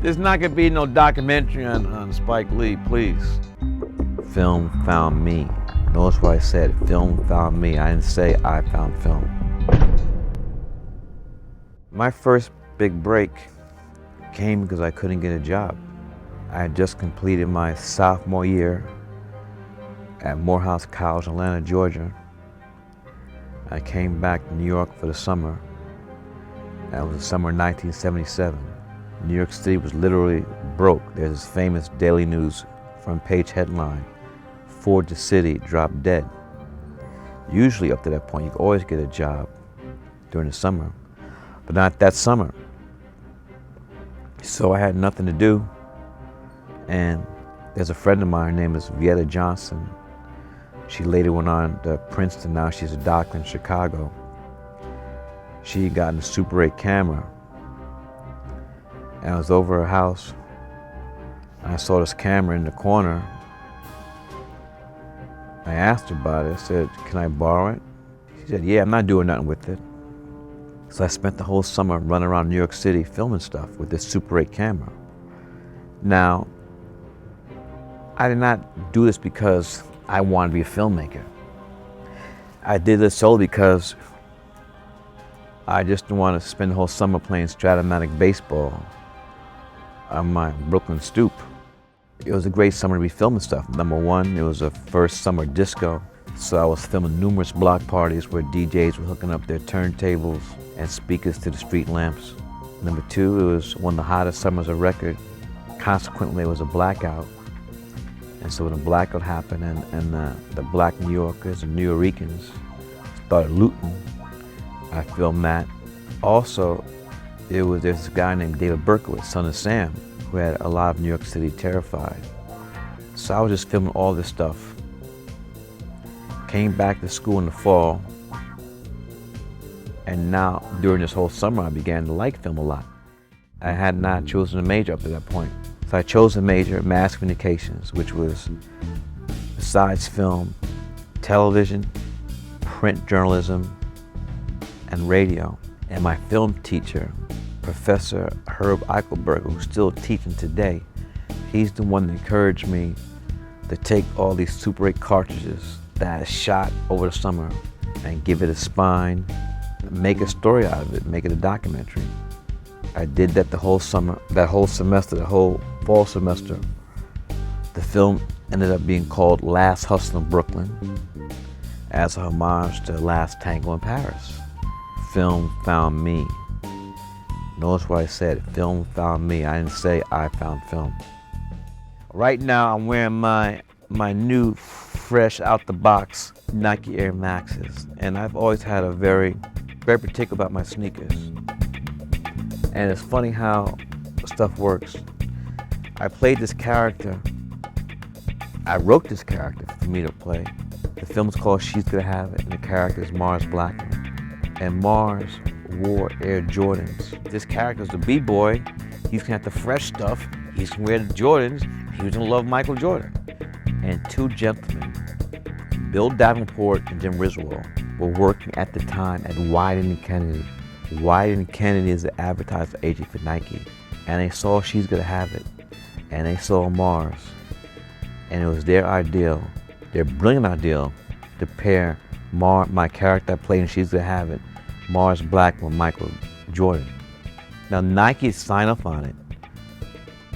There's not gonna be no documentary on Spike Lee, please. Film found me. Notice what I said, film found me. I didn't say I found film. My first big break came because I couldn't get a job. I had just completed my sophomore year at Morehouse College, Atlanta, Georgia. I came back to New York for the summer. That was the summer of 1977. New York City was literally broke. There's this famous Daily News front page headline, Ford to City, dropped dead. Usually up to that point, you could always get a job during the summer, but not that summer. So I had nothing to do, and there's a friend of mine, her name is Vieta Johnson. She later went on to Princeton, now she's a doctor in Chicago. She had gotten a Super 8 camera, and I was over her house, and I saw this camera in the corner. I asked her about it. I said, can I borrow it? She said, yeah, I'm not doing nothing with it. So I spent the whole summer running around New York City filming stuff with this Super 8 camera. Now, I did not do this because I wanted to be a filmmaker. I did this solely because I just didn't want to spend the whole summer playing Stratomatic baseball on my Brooklyn stoop. It was a great summer to be filming stuff. Number one, it was a first summer disco, so I was filming numerous block parties where DJs were hooking up their turntables and speakers to the street lamps. Number two, it was one of the hottest summers of record. Consequently, it was a blackout. And so when the blackout happened and the black New Yorkers and New Yorkers started looting, I filmed that. Also, there's this guy named David Berkowitz, son of Sam, who had a lot of New York City terrified. So I was just filming all this stuff. Came back to school in the fall, and now during this whole summer I began to like film a lot. I had not chosen a major up to that point. So I chose a major, mass communications, which was, besides film, television, print journalism, and radio. And my film teacher, Professor Herb Eichelberger, who's still teaching today, he's the one that encouraged me to take all these Super 8 cartridges that I shot over the summer and give it a spine, make a story out of it, make it a documentary. I did that the whole summer, that whole semester, the whole fall semester. The film ended up being called Last Hustle in Brooklyn, as a homage to Last Tango in Paris. Film found me. Notice what I said, film found me. I didn't say I found film. Right now I'm wearing my new, fresh, out the box Nike Air Maxes. And I've always had a very particular about my sneakers. And it's funny how stuff works. I played this character. I wrote this character for me to play. The film's called She's Gonna Have It, and the character is Mars Blackman. And Mars wore Air Jordans. This character's a B-boy. He's gonna have the fresh stuff. He's gonna wear the Jordans. He was gonna love Michael Jordan. And two gentlemen, Bill Davenport and Jim Riswell, were working at the time at Wieden & Kennedy. Wieden & Kennedy is the advertising agent for Nike. And they saw She's Gonna Have It. And they saw Mars. And it was their ideal, their brilliant ideal, to pair my character I played in She's Gonna Have It, Mars Blackman with Michael Jordan. Now Nike signed up on it,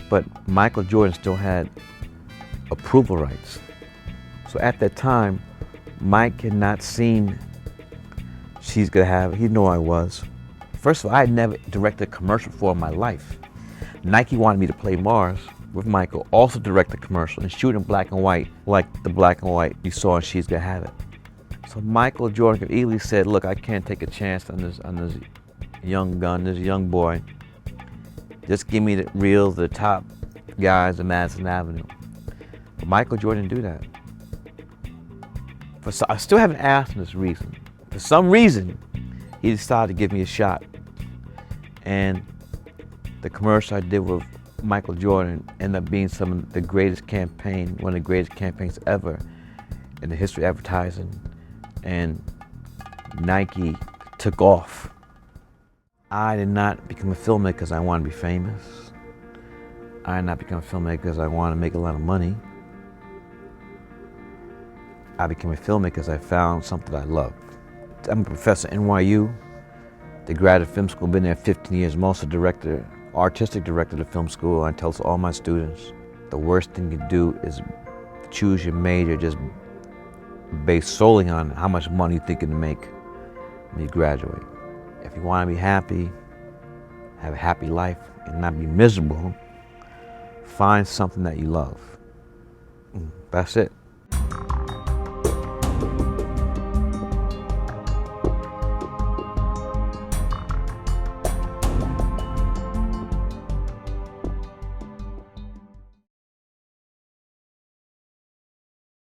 but Michael Jordan still had approval rights. So at that time, Mike had not seen She's Gonna Have It. He didn't know who I was. First of all, I had never directed a commercial before in my life. Nike wanted me to play Mars with Michael, also direct a commercial and shoot in black and white, like the black and white you saw in She's Gonna Have It. So Michael Jordan could easily said, look, I can't take a chance on this young gun, this young boy. Just give me the reels, the top guys in Madison Avenue. But Michael Jordan didn't do that. I still haven't asked him this reason. For some reason, he decided to give me a shot. And the commercial I did with Michael Jordan ended up being some of the greatest campaign, one of the greatest campaigns ever in the history of advertising. And Nike took off. I did not become a filmmaker because I wanted to be famous. I did not become a filmmaker because I wanted to make a lot of money. I became a filmmaker because I found something I loved. I'm a professor at NYU, the graduate film school, been there 15 years. I'm also director, artistic director of the film school. I tell all my students, the worst thing you can do is choose your major just based solely on how much money you think you can make when you graduate. If you want to be happy, have a happy life, and not be miserable, find something that you love. That's it.